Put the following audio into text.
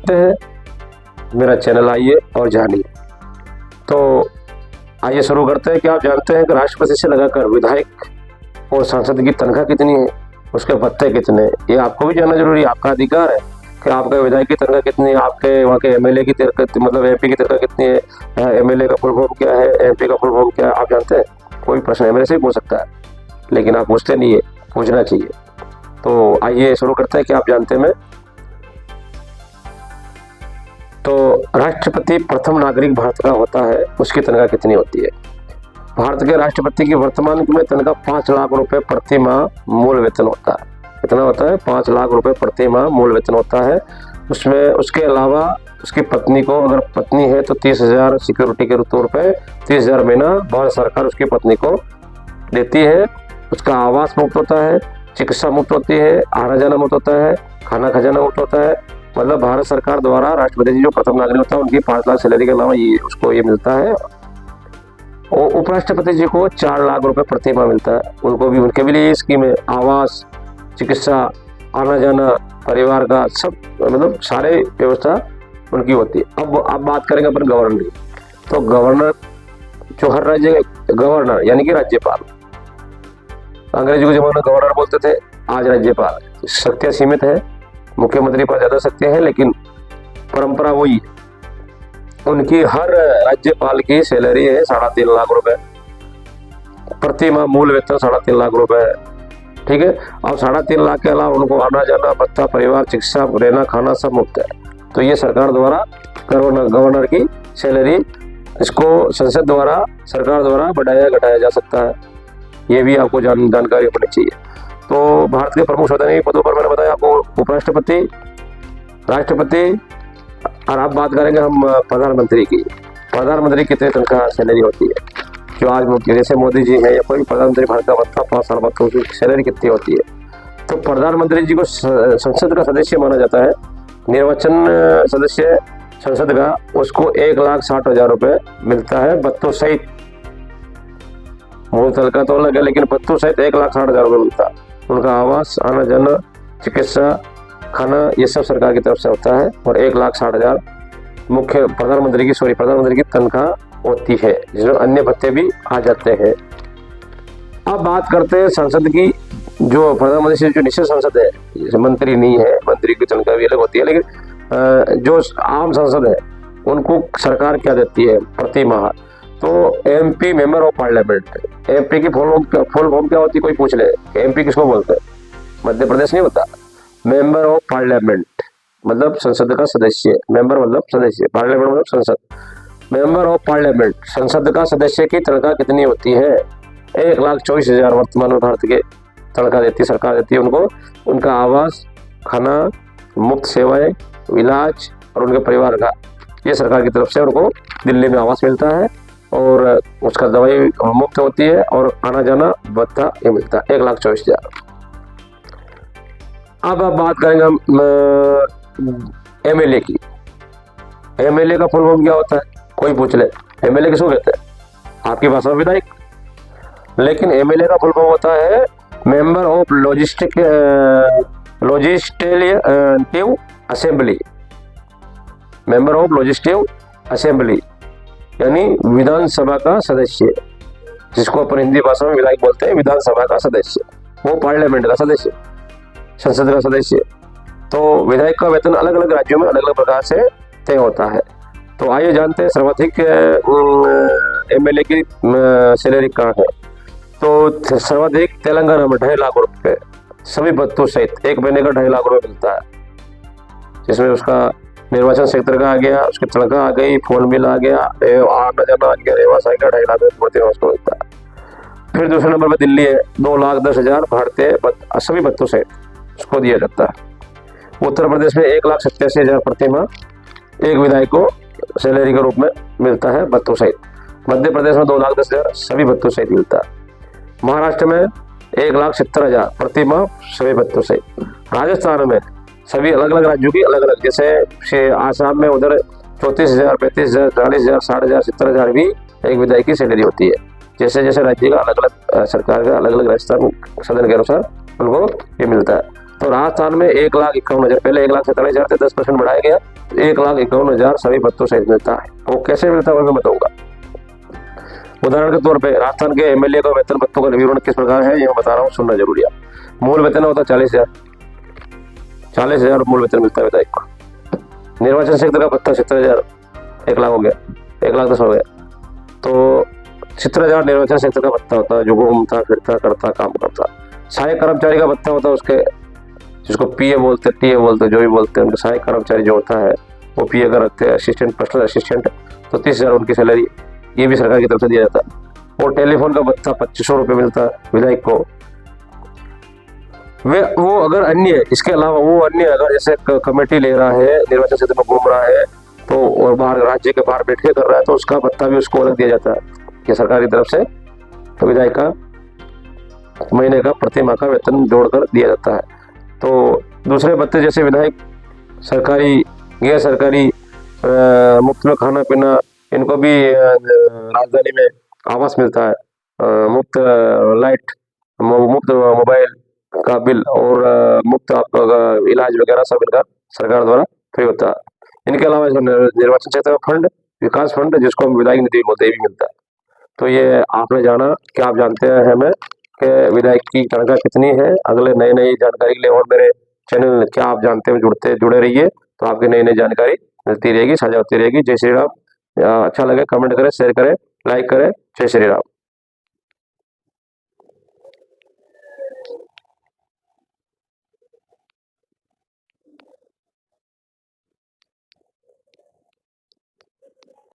सकते हैं, मेरा चैनल आइए और जानिए। तो आइए शुरू करते हैं। क्या आप जानते हैं कि राष्ट्रपति से लगाकर विधायक और सांसद की तनख्वाह कितनी है, उसके भत्ते कितने? ये आपको भी जानना जरूरी है, आपका अधिकार है कि आपके विधायक की तनख्वाह कितनी है, आपके वहाँ के एमएलए की मतलब एमपी की तनख्वाह कितनी है, एमएलए का फुल फॉर्म क्या है, एमपी का फुल फॉर्म क्या है, आप जानते हैं? कोई प्रश्न एमएलए से ही पूछ सकता है, लेकिन आप पूछते नहीं है, पूछना चाहिए। तो आइए शुरू करते हैं कि आप जानते हैं। मैं तो राष्ट्रपति प्रथम नागरिक भारत का होता है, उसकी तनख्वाह कितनी होती है? भारत के राष्ट्रपति की वर्तमान में तनख्वाह 5 लाख रुपए प्रति माह मूल वेतन होता है। कितना होता है? 5 लाख रुपए प्रति माह मूल वेतन होता है। उसमें उसके अलावा उसकी पत्नी को, अगर पत्नी है तो 30,000 सिक्योरिटी के तौर पे 30,000 महीना भारत सरकार उसकी पत्नी को देती है। उसका आवास मुफ्त होता है, चिकित्सा मुफ्त होती है, आना जाना मुफ्त होता है, खाना खजाना मुफ्त होता है। मतलब भारत सरकार द्वारा राष्ट्रपति जी जो प्रथम नागरिक होता है उनकी 5 लाख सैलरी के अलावा ये उसको ये मिलता है। और उपराष्ट्रपति जी को 4 लाख रुपए प्रति माह मिलता है। उनको भी, उनके भी लिए स्कीम है, आवास, चिकित्सा, आना जाना, परिवार का सब, मतलब सारे व्यवस्था उनकी होती है। अब बात करेंगे अपन गवर्नर की। तो गवर्नर जो हर राज्य गवर्नर यानी कि राज्यपाल, अंग्रेजी के जमाने में गवर्नर बोलते थे, आज राज्यपाल। शक्तियां सीमित है, मुख्यमंत्री पर ज्यादा शक्तियां हैं, लेकिन परंपरा वही। उनकी हर राज्यपाल की सैलरी है 3.5 लाख रुपए प्रति माह, मूल वेतन 3.5 लाख रुपए है, ठीक है। और 3.5 लाख के अलावा उनको आना जाना, भत्ता, परिवार, चिकित्सा, रहना, खाना सब मुफ्त है। तो ये सरकार द्वारा गवर्नर की सैलरी, इसको संसद द्वारा, सरकार द्वारा बढ़ाया घटाया जा सकता है। ये भी आपको जानकारी होनी चाहिए। तो भारत के प्रमुख संवैधानिक पदों पर मैंने बताया आपको उपराष्ट्रपति, राष्ट्रपति, और अब बात करेंगे हम प्रधानमंत्री की। प्रधानमंत्री कितने तनख्वाह सैलरी होती है? जो आज मुख्य, जैसे मोदी जी है या कोई प्रधानमंत्री, भारत का भत्ता 5 साल बाद, तो उसकी सैलरी कितनी होती है? तो प्रधानमंत्री जी को संसद का सदस्य माना जाता है। निर्वाचन सदस्य संसद का, उसको 1,60,000 रुपए मिलता है भत्तों सहित। मूल तनख्वाह तो अलग है, लेकिन भत्तों सहित 1,60,000 रुपए मिलता है। उनका आवास, आना जाना, चिकित्सा, खाना, ये सब सरकार की तरफ से होता है। और 1,60,000 मुख्य प्रधानमंत्री की तनख्वाह होती है, जिसमें अन्य भत्ते भी आ जाते हैं। अब बात करते हैं संसद की। जो प्रधानमंत्री से जो निश्चित संसद है, जैसे मंत्री नहीं है, मंत्री की तनख्वाह भी अलग होती है, लेकिन जो आम संसद है उनको सरकार क्या देती है प्रति माह? तो MP, member of parliament. MP की फुल फॉर्म क्या होती है? कोई पूछ ले, एमपी किसको बोलते हैं? मध्य प्रदेश नहीं होता। मेंबर ऑफ पार्लियामेंट मतलब संसद का सदस्य, मेंबर मतलब सदस्य, पार्लियामेंट मतलब संसद। मेंबर ऑफ पार्लियामेंट, संसद का सदस्य की तनख्वाह कितनी होती है? 1,24,000 वर्तमान में भारत के तनख्वाह देती है, सरकार देती है उनको। उनका आवास, खाना, मुफ्त सेवाएं, इलाज और उनके परिवार का, ये सरकार की तरफ से उनको दिल्ली में आवास मिलता है, और उसका दवाई मुफ्त होती है, और आना जाना भत्ता ये मिलता है 1,24,000। अब बात करेंगे हम एमएलए की। एमएलए का फुल फॉर्म क्या होता है? कोई पूछ ले, एमएलए किसको कहते हैं? आपकी भाषा में विधायक। लेकिन एमएलए का फुल फॉर्म होता है member of legislative assembly. Member of legislative assembly यानी विधानसभा का सदस्य, जिसको अपन हिंदी भाषा में विधायक बोलते हैं। विधानसभा का सदस्य, वो पार्लियामेंट का सदस्य, संसद का सदस्य। तो विधायक का वेतन अलग अलग राज्यों में अलग अलग प्रकार से तय होता है। तो आइए जानते हैं सर्वाधिक एमएलए की सैलरी कहाँ है। तो सर्वाधिक तेलंगाना में 2.5 लाख रुपए सभी भत्तों सहित, एक महीने का 2.5 लाख रुपए मिलता है, जिसमें उसका निर्वाचन क्षेत्र का आ गया, उसकी तनख्वाह आ गई, फोन बिल आ गया, आना जाना आ गया, रेवास आ गया, 2.5 लाख रुपए उसको मिलता है। फिर दूसरे नंबर पर दिल्ली है, 2,10,000 भारतीय सभी भत्तों सहित उसको दिया जाता है। उत्तर प्रदेश में 1,87,000 प्रति माह एक विधायक को सैलरी के रूप में मिलता है भत्तों सहित। मध्य प्रदेश में 2,10,000 सभी भत्तों सहित मिलता है। महाराष्ट्र में 1,70,000 प्रति माह सभी भत्तों सहित। राजस्थान में सभी अलग अलग राज्यों की अलग अलग, जैसे आसाम में उधर 34,000, 35,000, 40,000, 60,000, 70,000 भी एक विधायक की सैलरी होती है। जैसे जैसे राज्य का अलग अलग, सरकार का अलग अलग राजस्थान सदन के अनुसार उनको ये मिलता है। तो राजस्थान में 1,51,000, पहले 1,47,000 थे, 10% बढ़ाया गया, 1,51,000 सभी भत्तों सहित मिलता है। वो कैसे मिलता है वो मैं बताऊंगा। उदाहरण के तौर पे राजस्थान के एमएलए का वेतन भत्तों का विवरण किस प्रकार है ये मैं बता रहा हूँ, सुनना जरूरी है। मूल वेतन होता है 40,000 मूल वेतन मिलता है विधायक को। निर्वाचन क्षेत्र का भत्ता 70,000, 1 लाख हो गया, 1,10,000 हो गया। तो 70,000 निर्वाचन क्षेत्र का भत्ता होता है, जो घूमता फिरता करता काम करता। सहायक कर्मचारी का भत्ता होता है उसके, जिसको पीए बोलते, टीए बोलते, जो भी बोलते हैं, उनके सहायक कर्मचारी जो होता है वो पीए का रखते हैं, असिस्टेंट, पर्सनल असिस्टेंट, तो 30,000 उनकी सैलरी, ये भी सरकार की तरफ से दिया जाता है। और टेलीफोन का भत्ता 2,500 रुपये मिलता है विधायक को। वो अगर अन्य, इसके अलावा वो अन्य अगर जैसे कमेटी ले रहा है, निर्वाचन क्षेत्र में घूम रहा है, तो और बाहर राज्य के बाहर बैठ के कर रहा है, तो उसका भत्ता भी उसको अलग दिया जाता है कि सरकार की तरफ से। तो विधायक का महीने का प्रति माह का वेतन जोड़कर दिया जाता है। तो दूसरे भत्ते जैसे विधायक सरकारी, गैर सरकारी, मुफ्त में खाना पीना, इनको भी राजधानी में आवास मिलता है, मुफ्त लाइट, मुफ्त मोबाइल का बिल और मुफ्त आपका इलाज वगैरह सब इनका सरकार द्वारा फ्री होता है। इनके अलावा निर्वाचन क्षेत्र का फंड, विकास फंड, जिसको हम विधायक निधि बोलते हैं, भी मिलता है। तो ये आपने जाना कि आप जानते हैं हमें कि विधायक की तनख्वाह कितनी है। अगले नई नई जानकारी के लिए और मेरे चैनल क्या आप जानते हैं जुड़े रहिए, तो आपकी नई नई जानकारी मिलती रहेगी, साझा होती रहेगी। जय श्री राम। अच्छा लगे कमेंट करें, शेयर करें, लाइक करें। जय श्री राम।